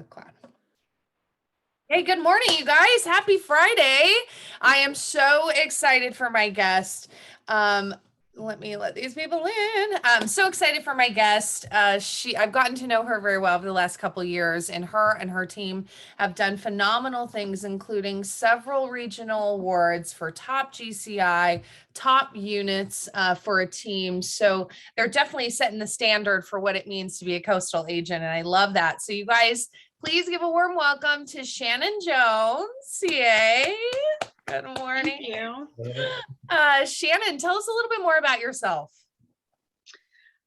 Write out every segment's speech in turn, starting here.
the cloud. Hey, good morning, you guys. Happy Friday. I am so excited for my guest. Let me let these people in. I'm so excited for my guest. I've gotten to know her very well over the last couple of years, and her team have done phenomenal things, including several regional awards for top GCI, top units for a team. So they're definitely setting the standard for what it means to be a coastal agent, and I love that. So you guys, please give a warm welcome to Shannon Jones. Yay. Good morning. Thank you. Shannon, tell us a little bit more about yourself.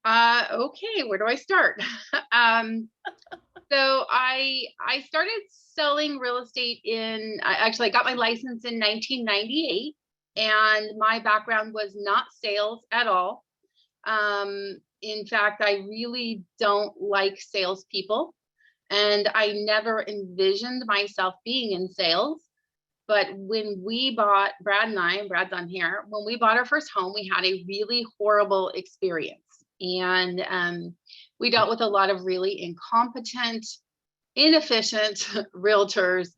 Okay, where do I start? So I started selling real estate I got my license in 1998, and my background was not sales at all. In fact, I really don't like salespeople, and I never envisioned myself being in sales. But when we bought, Brad's on here, when we bought our first home, we had a really horrible experience. And we dealt with a lot of really incompetent, inefficient realtors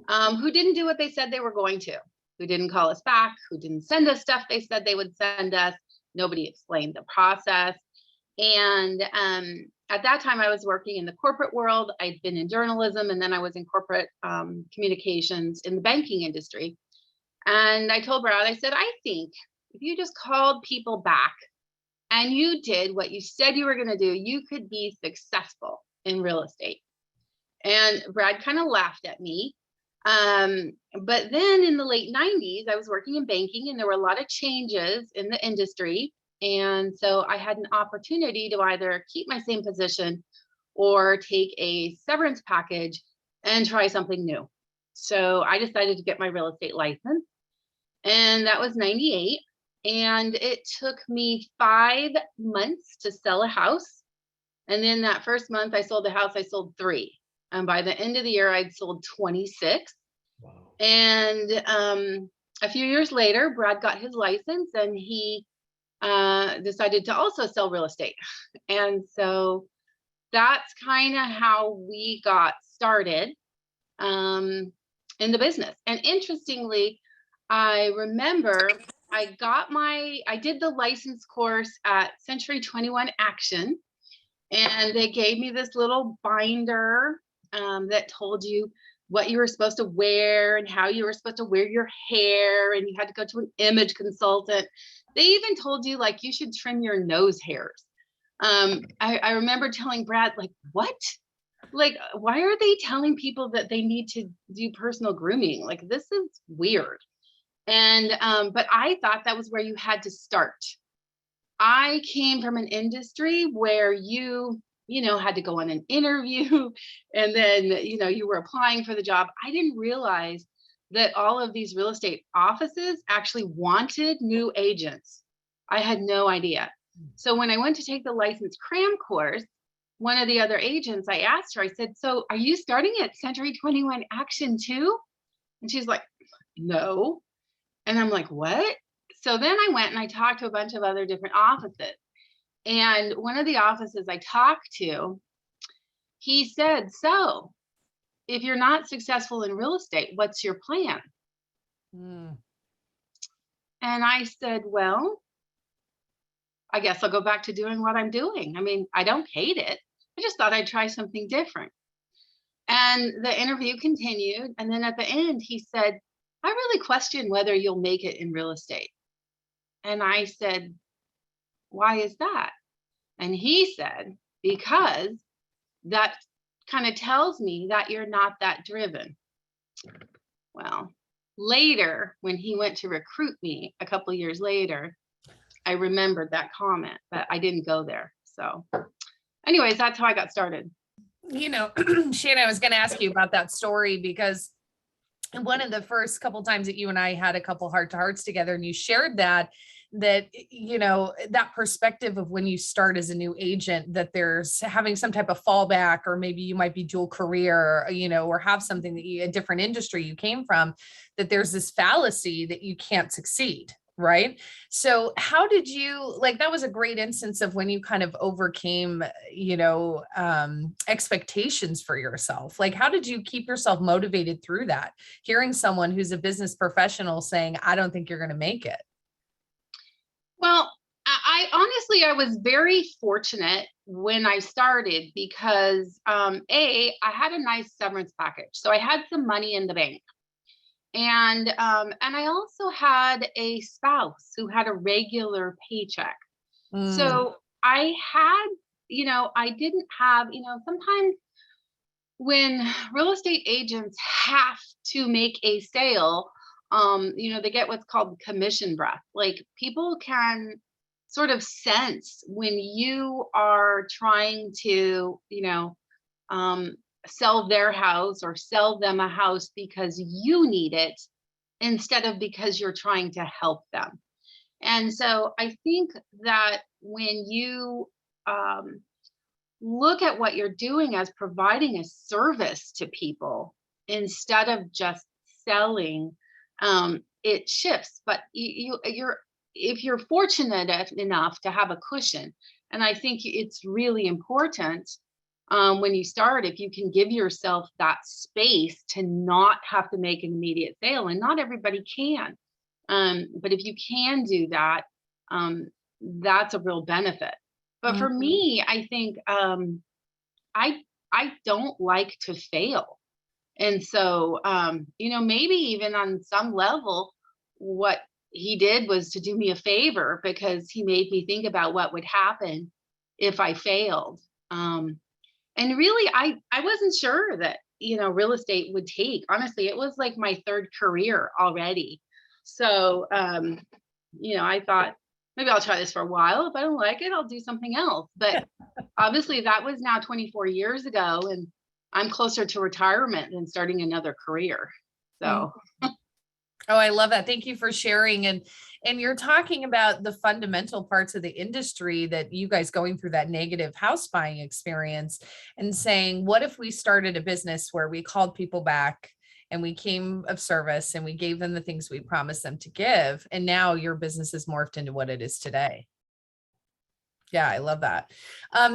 who didn't do what they said they were going to, who didn't call us back, who didn't send us stuff they said they would send us. Nobody explained the process. And at that time, I was working in the corporate world. I'd been in journalism, and then I was in corporate communications in the banking industry. And I told Brad, I said, I think if you just called people back and you did what you said you were going to do, you could be successful in real estate. And Brad kind of laughed at me. But then in the late 90s, I was working in banking, and there were a lot of changes in the industry. And so I had an opportunity to either keep my same position or take a severance package and try something new. So I decided to get my real estate license, and that was 98. And it took me 5 months to sell a house. And then that first month I sold the house, I sold 3. And by the end of the year, I'd sold 26. Wow. And a few years later, Brad got his license, and he decided to also sell real estate. And so that's kind of how we got started in the business. And interestingly, I remember I did the license course at Century 21 Action, and they gave me this little binder that told you what you were supposed to wear and how you were supposed to wear your hair, and you had to go to an image consultant. They even told you like you should trim your nose hairs. I remember telling Brad, like, what? Like, why are they telling people that they need to do personal grooming? Like, this is weird. And but I thought that was where you had to start. I came from an industry where you had to go on an interview, and then, you were applying for the job. I didn't realize that all of these real estate offices actually wanted new agents. I had no idea. So when I went to take the license cram course, one of the other agents, I asked her, I said, so are you starting at Century 21 Action too? And she's like, no. And I'm like, what? So then I went and I talked to a bunch of other different offices. And one of the offices I talked to, he said, so if you're not successful in real estate, what's your plan? And I said, well, I guess I'll go back to doing what I'm doing. I mean, I don't hate it. I just thought I'd try something different. And the interview continued. And then at the end, he said, I really question whether you'll make it in real estate. And I said, why is that? And he said, because that kind of tells me that you're not that driven. Well, later, when he went to recruit me a couple of years later, I remembered that comment, but I didn't go there. So anyways, that's how I got started. Shannon, I was going to ask you about that story, because one of the first couple times that you and I had a couple heart-to-hearts together, and you shared that perspective of when you start as a new agent, that there's having some type of fallback, or maybe you might be dual career, or have something that a different industry you came from, that there's this fallacy that you can't succeed. Right. So how did you, like, that was a great instance of when you kind of overcame, expectations for yourself. Like, how did you keep yourself motivated through that? Hearing someone who's a business professional saying, I don't think you're going to make it. Well, I honestly, I was very fortunate when I started because I had a nice severance package. So I had some money in the bank. And I also had a spouse who had a regular paycheck. Mm, So I had, I didn't have, sometimes when real estate agents have to make a sale, they get what's called commission breath. Like people can sort of sense when you are trying to, um, sell their house or sell them a house because you need it instead of because you're trying to help them. And so I think that when you look at what you're doing as providing a service to people instead of just selling, it shifts. But you're if you're fortunate enough to have a cushion, and I think it's really important when you start, if you can give yourself that space to not have to make an immediate sale, and not everybody can. But if you can do that, um, that's a real benefit. But for mhm, me, I think I I don't like to fail. And so maybe even on some level, what he did was to do me a favor because he made me think about what would happen if I failed. And really I wasn't sure that, real estate would take. Honestly, it was like my third career already. So I thought maybe I'll try this for a while. If I don't like it, I'll do something else. But obviously that was now 24 years ago, and I'm closer to retirement than starting another career. mhm. So Oh, I love that. Thank you for sharing. And you're talking about the fundamental parts of the industry that you guys going through that negative house buying experience and saying, what if we started a business where we called people back and we came of service and we gave them the things we promised them to give, and now your business is morphed into what it is today. Yeah, I love that.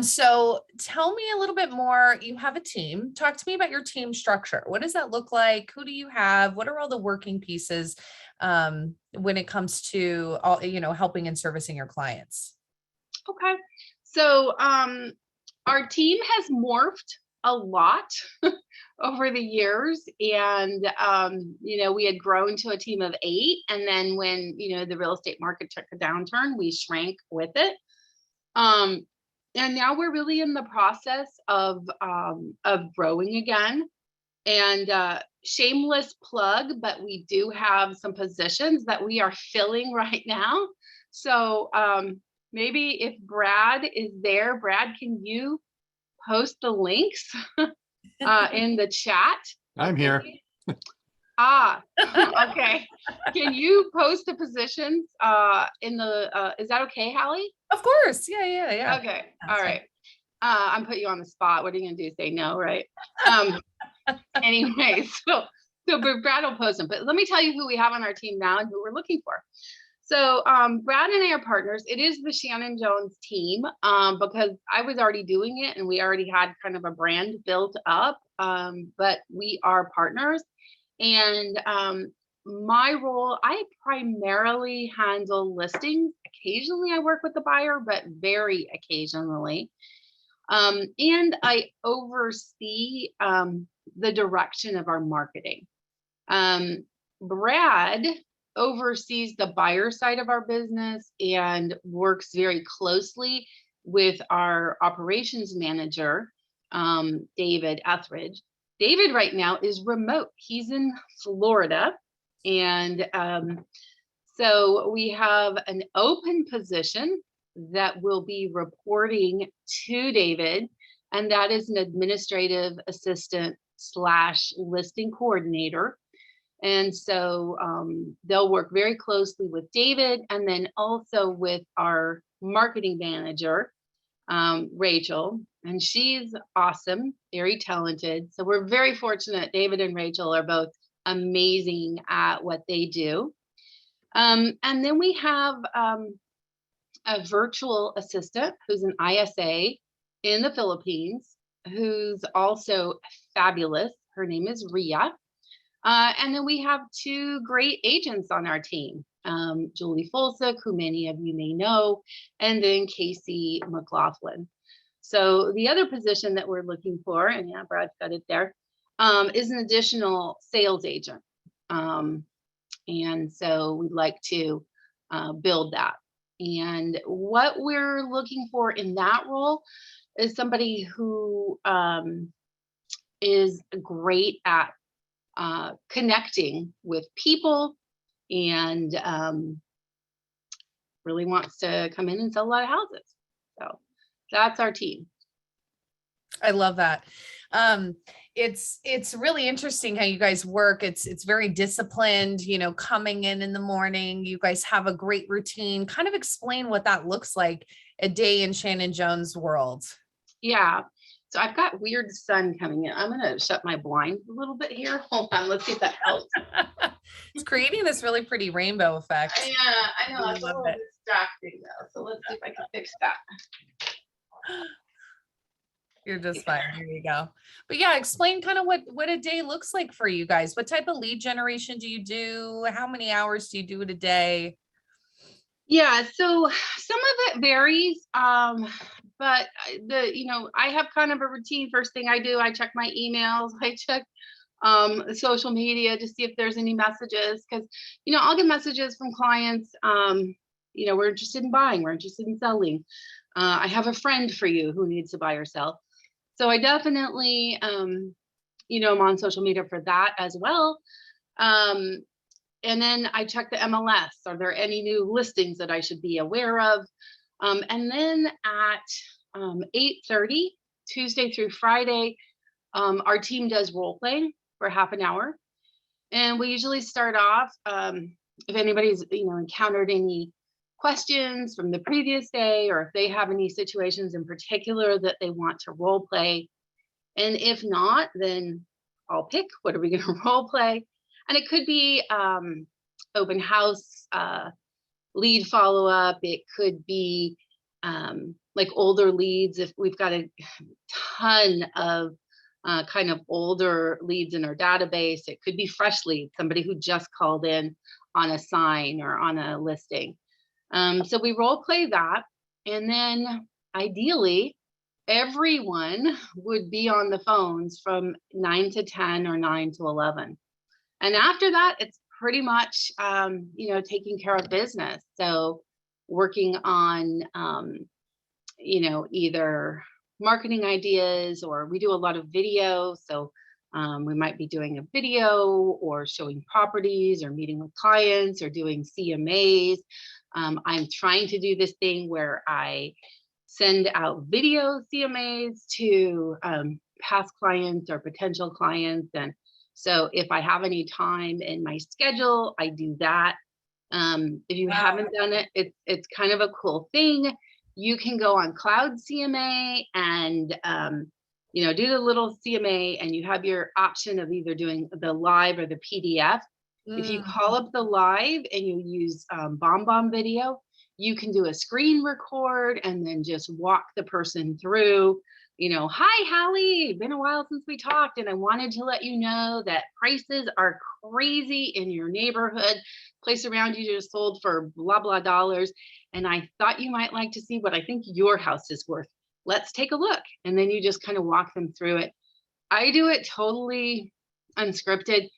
So tell me a little bit more. You have a team. Talk to me about your team structure. What does that look like? Who do you have? What are all the working pieces when it comes to all, helping and servicing your clients? okay. So our team has morphed a lot over the years. And we had grown to a team of 8. And then when, the real estate market took a downturn, we shrank with it. Um, and now we're really in the process of growing again. And shameless plug, but we do have some positions that we are filling right now. So maybe if Brad is there, Brad, can you post the links in the chat? I'm here. Ah, okay. Can you post the positions in the is that okay, Hallie? Of course. Yeah, yeah, yeah. Okay. All That's fine. right. I'm put you on the spot. What are you gonna do? Say no, right? Um, anyway, but Brad will post them. But let me tell you who we have on our team now and who we're looking for. So Brad and I are partners. It is the Shannon Jones team because I was already doing it and we already had kind of a brand built up. But we are partners. And my role, I primarily handle listings. Occasionally I work with the buyer, but very occasionally. And I oversee the direction of our marketing. Brad oversees the buyer side of our business and works very closely with our operations manager, David Etheridge. David right now is remote. He's in Florida. And so we have an open position that will be reporting to David, and that is an administrative assistant slash listing coordinator. And so they'll work very closely with David and then also with our marketing manager, Rachel, and she's awesome, very talented. So we're very fortunate. David and Rachel are both amazing at what they do. And then we have a virtual assistant who's an ISA in the Philippines, who's also fabulous. Her name is Ria. And then we have two great agents on our team, Julie Folsick, who many of you may know, and then Casey McLaughlin. So the other position that we're looking for, and yeah, Brad's got it there, is an additional sales agent. And so we'd like to build that. And what we're looking for in that role is somebody who is great at connecting with people and really wants to come in and sell a lot of houses. So that's our team. I love that. It's really interesting how you guys work. It's very disciplined, coming in the morning. You guys have a great routine. Kind of explain what that looks like a day in Shannon Jones' world. Yeah. So I've got weird sun coming in. I'm going to shut my blinds a little bit here. Hold on. Let's see if that helps. It's creating this really pretty rainbow effect. Yeah, I know. It's a little distracting though. So let's see if I can fix that. You're just fine. Here you go. But yeah, explain kind of what a day looks like for you guys. What type of lead generation do you do? How many hours do you do it a day? Yeah, so some of it varies. But I have kind of a routine. First thing I do, I check my emails, I check social media to see if there's any messages, because I'll get messages from clients. We're interested in buying, we're interested in selling. I have a friend for you who needs to buy or sell. So I definitely I'm on social media for that as well. And then I check the MLS. Are there any new listings that I should be aware of? And then at 8:30, Tuesday through Friday, our team does role playing for half an hour. And we usually start off, if anybody's encountered any questions from the previous day, or if they have any situations in particular that they want to role play. And if not, then I'll pick what are we going to role play. And it could be open house, lead follow-up. It could be like older leads. If we've got a ton of kind of older leads in our database, it could be fresh leads, somebody who just called in on a sign or on a listing. So we role play that. And then ideally, everyone would be on the phones from 9 to 10 or 9 to 11. And after that, it's pretty much, taking care of business. So working on, either marketing ideas, or we do a lot of video. So we might be doing a video or showing properties or meeting with clients or doing CMAs. I'm trying to do this thing where I send out video CMAs to past clients or potential clients. And so if I have any time in my schedule, I do that. If you haven't done it, it's kind of a cool thing. You can go on Cloud CMA and do the little CMA, and you have your option of either doing the live or the PDF. If you call up the live and you use BombBomb video, you can do a screen record and then just walk the person through, hi, Hallie, been a while since we talked, and I wanted to let you know that prices are crazy in your neighborhood. Place around you just sold for blah, blah dollars. And I thought you might like to see what I think your house is worth. Let's take a look. And then you just kind of walk them through it. I do it totally unscripted.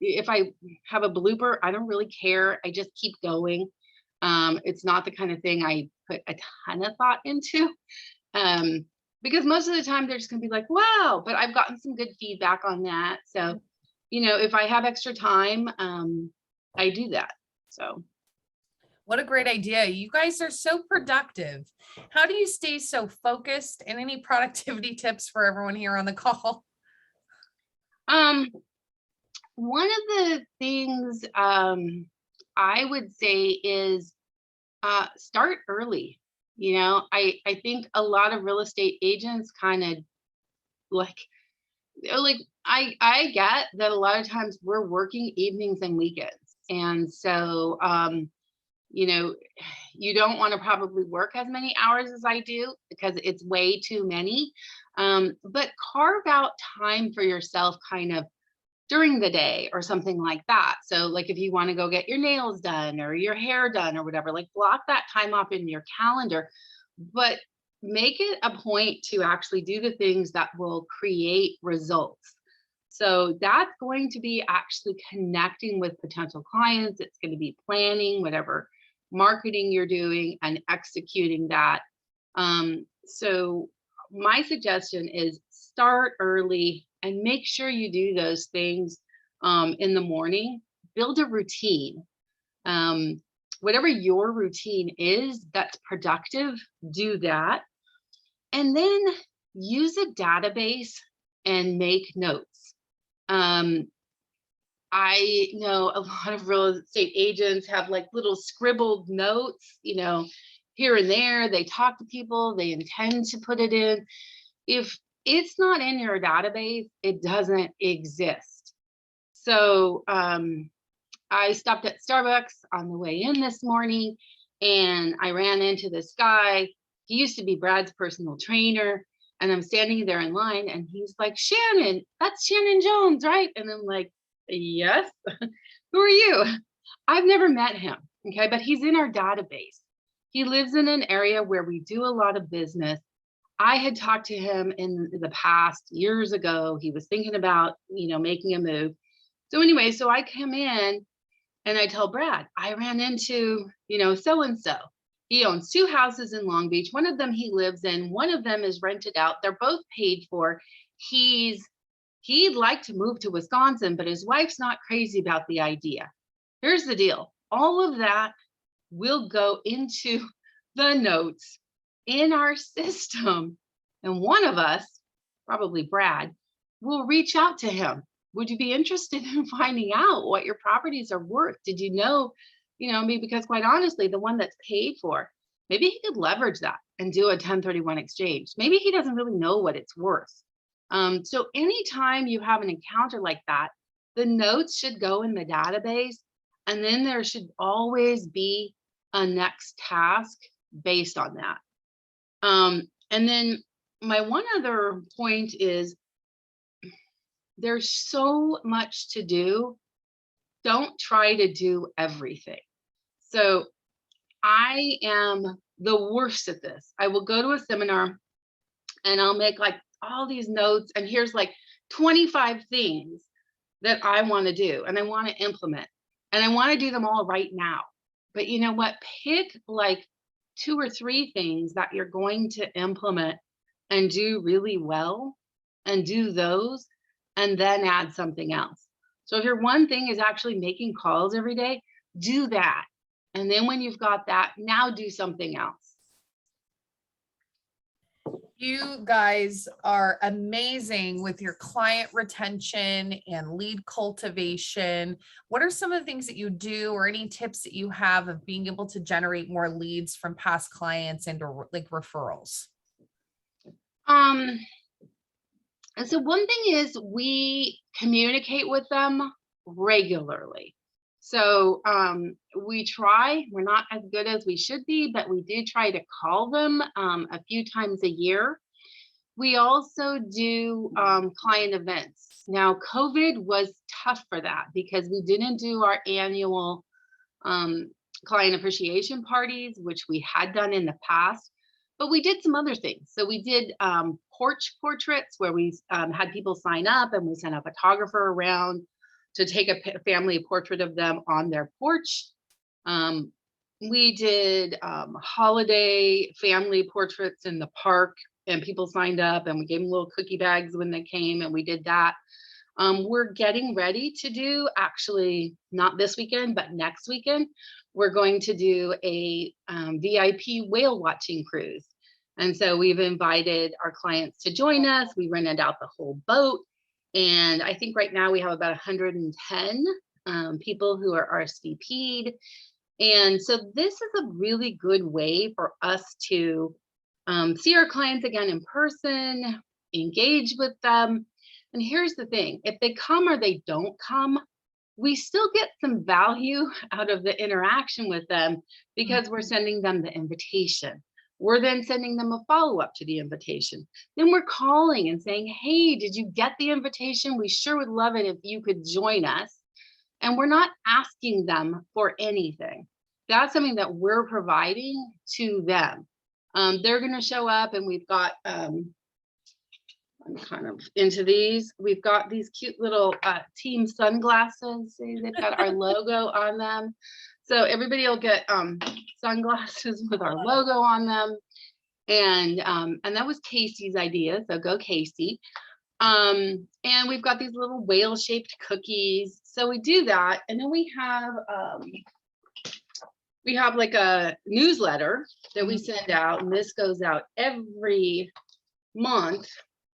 If I have a blooper, I don't really care. I just keep going. It's not the kind of thing I put a ton of thought into, because most of the time they're just gonna be like, wow, but I've gotten some good feedback on that. So, if I have extra time, I do that. So. What a great idea. You guys are so productive. How do you stay so focused, and any productivity tips for everyone here on the call? One of the things I would say is start early. I think a lot of real estate agents kind of like I get that a lot of times we're working evenings and weekends. And so, you know, you don't want to probably work as many hours as I do because it's way too many. But carve out time for yourself kind of during the day or something like that. So, like if you want to go get your nails done or your hair done or whatever, like block that time off in your calendar, but make it a point to actually do the things that will create results. So that's going to be actually connecting with potential clients. It's going to be planning whatever marketing you're doing and executing that. So my suggestion is start early and make sure you do those things in the morning. Build a routine. Um, Whatever your routine is that's productive, do that. And then use a database and make notes. Um, I know a lot of real estate agents have like little scribbled notes, here and there. They talk to people, they intend to put it in. If it's not in your database, it doesn't exist. So I stopped at Starbucks on the way in this morning and I ran into this guy. He used to be Brad's personal trainer. And I'm standing there in line and he's like, Shannon, that's Shannon Jones, right? And I'm like, yes. Who are you? I've never met him. Okay. But he's in our database. He lives in an area where we do a lot of business. I had talked to him in the past years ago. He was thinking about, making a move. So anyway, so I come in and I tell Brad, I ran into, so and so. He owns two houses in Long Beach. One of them he lives in, one of them is rented out. They're both paid for. He'd like to move to Wisconsin, but his wife's not crazy about the idea. Here's the deal. All of that will go into the notes in our system. And one of us, probably Brad, will reach out to him. Would you be interested in finding out what your properties are worth? Did you know, maybe because quite honestly, the one that's paid for, maybe he could leverage that and do a 1031 exchange. Maybe he doesn't really know what it's worth. So anytime you have an encounter like that, the notes should go in the database, and then there should always be a next task based on that. And then my one other point is there's so much to do. Don't try to do everything. So I am the worst at this. I will go to a seminar and I'll make like all these notes, and here's like 25 things that I want to do and I want to implement, and I want to do them all right now. But you know what? Pick like 2 or 3 things that you're going to implement and do really well, and do those, and then add something else. So if your one thing is actually making calls every day, do that. And then when you've got that, now do something else. You guys are amazing with your client retention and lead cultivation. What are some of the things that you do, or any tips that you have of being able to generate more leads from past clients and or like referrals? And so one thing is we communicate with them regularly. So we're not as good as we should be, but we do try to call them a few times a year. We also do client events. Now, COVID was tough for that because we didn't do our annual client appreciation parties, which we had done in the past, but we did some other things. So we did porch portraits where we had people sign up and we sent a photographer around to take a family portrait of them on their porch. We did holiday family portraits in the park, and people signed up and we gave them little cookie bags when they came, and we did that. We're getting ready to do, actually not this weekend, but next weekend, we're going to do a VIP whale watching cruise. And so we've invited our clients to join us. We rented out the whole boat. And I think right now we have about 110 people who are RSVP'd. And so this is a really good way for us to see our clients again in person, engage with them. And here's the thing, if they come or they don't come, we still get some value out of the interaction with them because we're sending them the invitation. We're then sending them a follow-up to the invitation. Then we're calling and saying, hey, did you get the invitation? We sure would love it if you could join us. And we're not asking them for anything. That's something that we're providing to them. They're going to show up, and we've got, I'm kind of into these. We've got these cute little team sunglasses. See, they've got our logo on them. So everybody will get sunglasses with our logo on them. And that was Casey's idea. So go Casey. And we've got these little whale shaped cookies. So we do that. And then we have like a newsletter that we send out, and this goes out every month.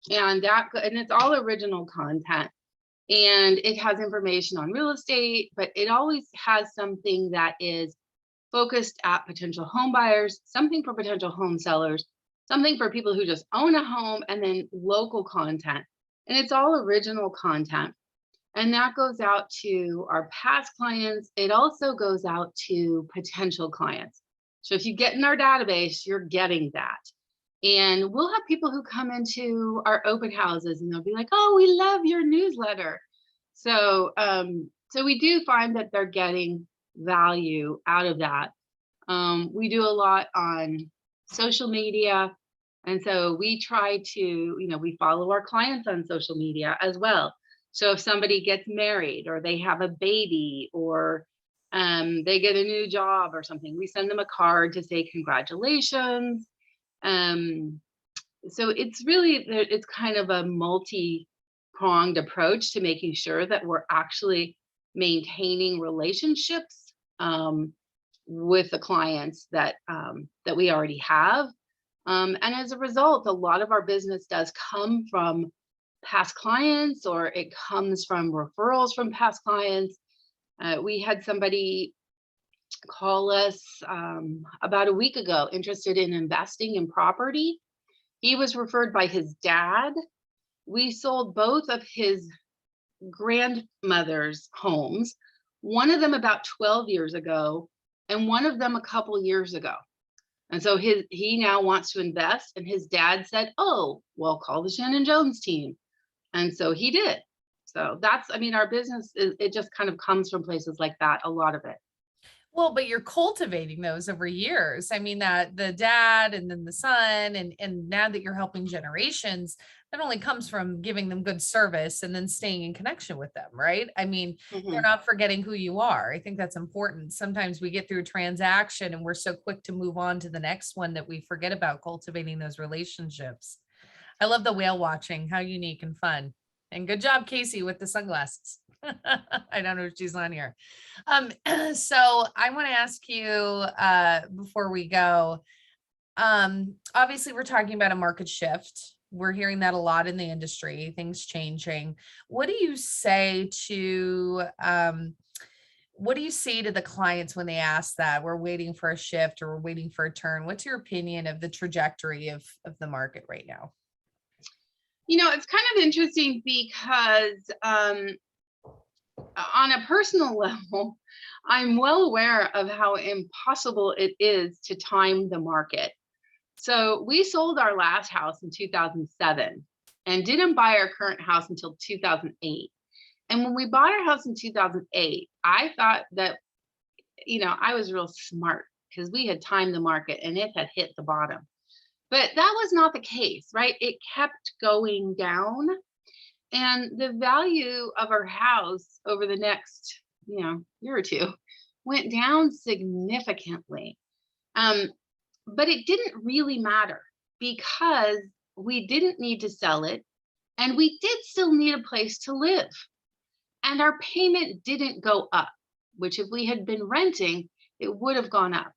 And it's all original content, and it has information on real estate, but it always has something that is focused at potential home buyers, something for potential home sellers, something for people who just own a home, and then local content. And it's all original content. And that goes out to our past clients. It also goes out to potential clients. So if you get in our database, you're getting that. And we'll have people who come into our open houses and they'll be like, oh, we love your newsletter. So we do find that they're getting value out of that. We do a lot on social media. And so we try to, we follow our clients on social media as well. So if somebody gets married, or they have a baby, or they get a new job or something, we send them a card to say congratulations. So it's kind of a multi-pronged approach to making sure that we're actually maintaining relationships with the clients that we already have. And as a result, a lot of our business does come from past clients, or it comes from referrals from past clients. We had somebody call us about a week ago, interested in investing in property. He was referred by his dad. We sold both of his grandmother's homes, one of them about 12 years ago, and one of them a couple years ago. And so he now wants to invest, and his dad said, oh, well, call the Shannon Jones team. And so he did. So our business, it just kind of comes from places like that, a lot of it. Well, but you're cultivating those over years. I mean, that the dad and then the son, and now that you're helping generations, that only comes from giving them good service and then staying in connection with them, right? I mean, they're not forgetting who you are. I think that's important. Sometimes we get through a transaction and we're so quick to move on to the next one that we forget about cultivating those relationships. I love the whale watching. How unique and fun. And good job, Casey, with the sunglasses. I don't know if she's on here. So I want to ask you before we go, obviously we're talking about a market shift. We're hearing that a lot in the industry, things changing. What do you say to the clients when they ask that? We're waiting for a shift, or we're waiting for a turn. What's your opinion of the trajectory of the market right now? It's kind of interesting because on a personal level, I'm well aware of how impossible it is to time the market. So we sold our last house in 2007 and didn't buy our current house until 2008. And when we bought our house in 2008, I thought that, I was real smart because we had timed the market and it had hit the bottom. But that was not the case, right? It kept going down. And the value of our house over the next, year or two went down significantly. But it didn't really matter because we didn't need to sell it, and we did still need a place to live. And our payment didn't go up, which if we had been renting, it would have gone up.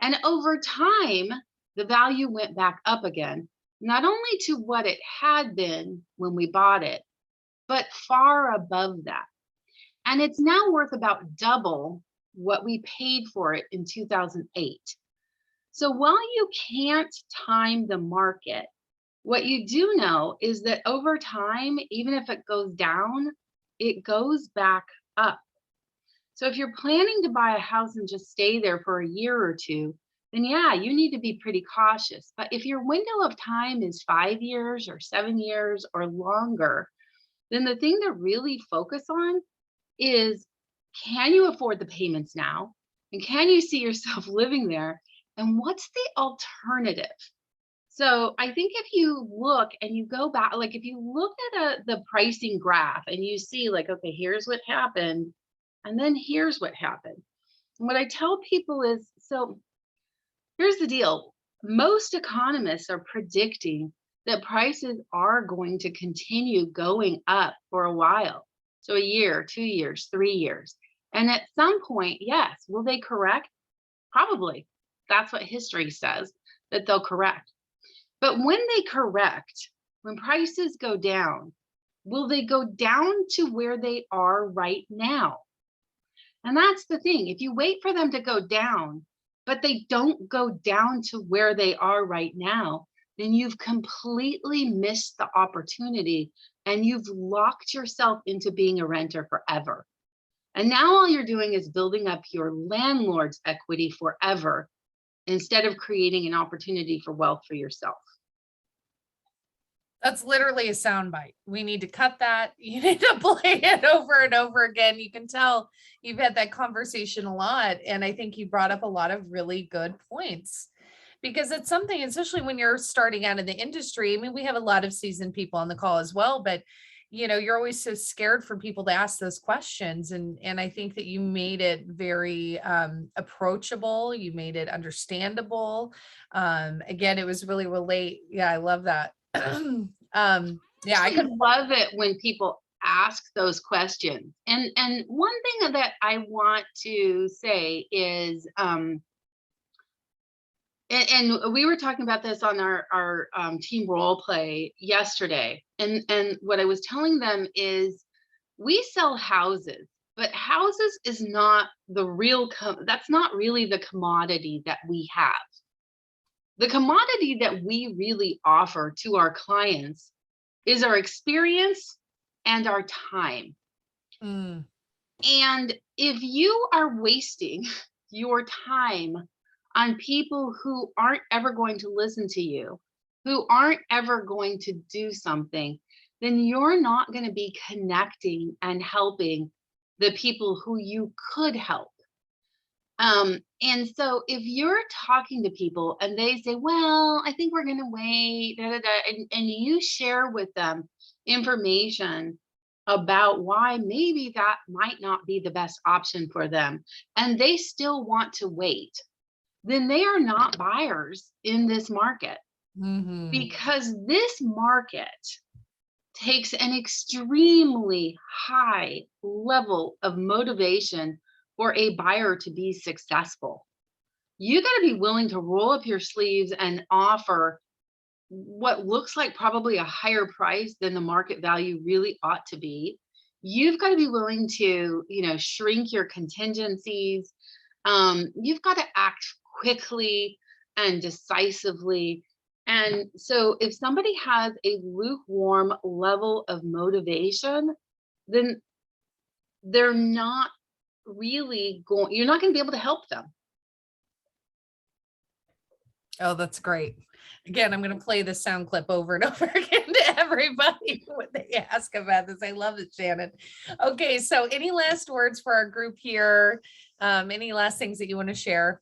And over time, the value went back up again, not only to what it had been when we bought it, but far above that. And it's now worth about double what we paid for it in 2008. So while you can't time the market, what you do know is that over time, even if it goes down, it goes back up. So if you're planning to buy a house and just stay there for a year or two, then yeah, you need to be pretty cautious. But if your window of time is 5 years or 7 years or longer, then the thing to really focus on is, can you afford the payments now? And can you see yourself living there? And what's the alternative? So I think if you look and you go back, like if you look at the pricing graph and you see like, okay, here's what happened, and then here's what happened. And what I tell people is, so here's the deal. Most economists are predicting that prices are going to continue going up for a while. So a year, 2 years, 3 years. And at some point, yes, will they correct? Probably. That's what history says, that they'll correct. But when they correct, when prices go down, will they go down to where they are right now? And that's the thing. If you wait for them to go down, but they don't go down to where they are right now, then you've completely missed the opportunity and you've locked yourself into being a renter forever. And now all you're doing is building up your landlord's equity forever instead of creating an opportunity for wealth for yourself. That's literally a soundbite. We need to cut that. You need to play it over and over again. You can tell you've had that conversation a lot. And I think you brought up a lot of really good points because it's something, especially when you're starting out in the industry. I mean, we have a lot of seasoned people on the call as well, but you're always so scared for people to ask those questions. And I think that you made it very approachable. You made it understandable. Again, it was really relate. Yeah, I love that. Yeah, I could love it when people ask those questions. And one thing that I want to say is, and we were talking about this on our team role play yesterday. And what I was telling them is, we sell houses, but houses is not the real, that's not really the commodity that we have. The commodity that we really offer to our clients is our experience and our time. Mm. And if you are wasting your time on people who aren't ever going to listen to you, who aren't ever going to do something, then you're not going to be connecting and helping the people who you could help. And so if you're talking to people and they say, well, I think we're going to wait, and you share with them information about why maybe that might not be the best option for them, and they still want to wait, then they are not buyers in this market. Mm-hmm. Because this market takes an extremely high level of motivation for a buyer to be successful. You got to be willing to roll up your sleeves and offer what looks like probably a higher price than the market value really ought to be. You've got to be willing to, shrink your contingencies. You've got to act quickly and decisively. And so if somebody has a lukewarm level of motivation, then they're not really going, you're not going to be able to help them. Oh, that's great. Again, I'm going to play this sound clip over and over again to everybody when they ask about this. I love it, Shannon. Okay, so any last words for our group here? Any last things that you want to share?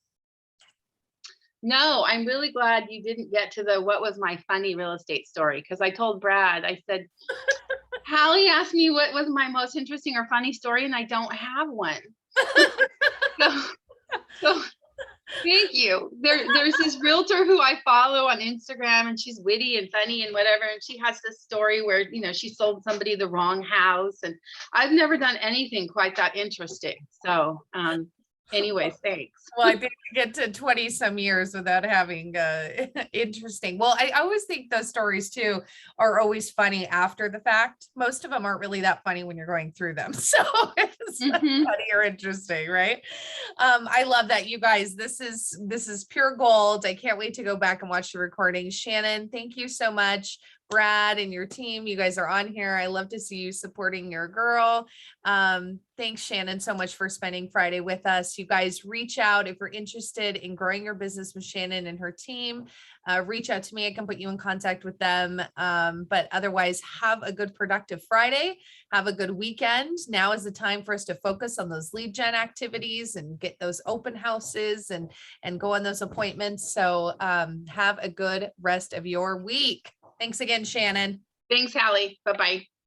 No, I'm really glad you didn't get to the what was my funny real estate story, because I told Brad, I said, Hallie asked me what was my most interesting or funny story, and I don't have one. So thank you. There's this realtor who I follow on Instagram, and she's witty and funny and whatever. And she has this story where, she sold somebody the wrong house. And I've never done anything quite that interesting. So anyways, thanks. Well, I didn't get to 20 some years without having interesting. Well, I always think those stories too are always funny after the fact. Most of them aren't really that funny when you're going through them. So it's funny or interesting, right? I love that, you guys. This is pure gold. I can't wait to go back and watch the recording. Shannon, thank you so much Brad and your team. You guys are on here. I love to see you supporting your girl. Thanks, Shannon, so much for spending Friday with us. You guys reach out if you're interested in growing your business with Shannon and her team. Reach out to me. I can put you in contact with them. But otherwise, have a good, productive Friday. Have a good weekend. Now is the time for us to focus on those lead gen activities and get those open houses and go on those appointments. So have a good rest of your week. Thanks again, Shannon. Thanks, Hallie. Bye-bye.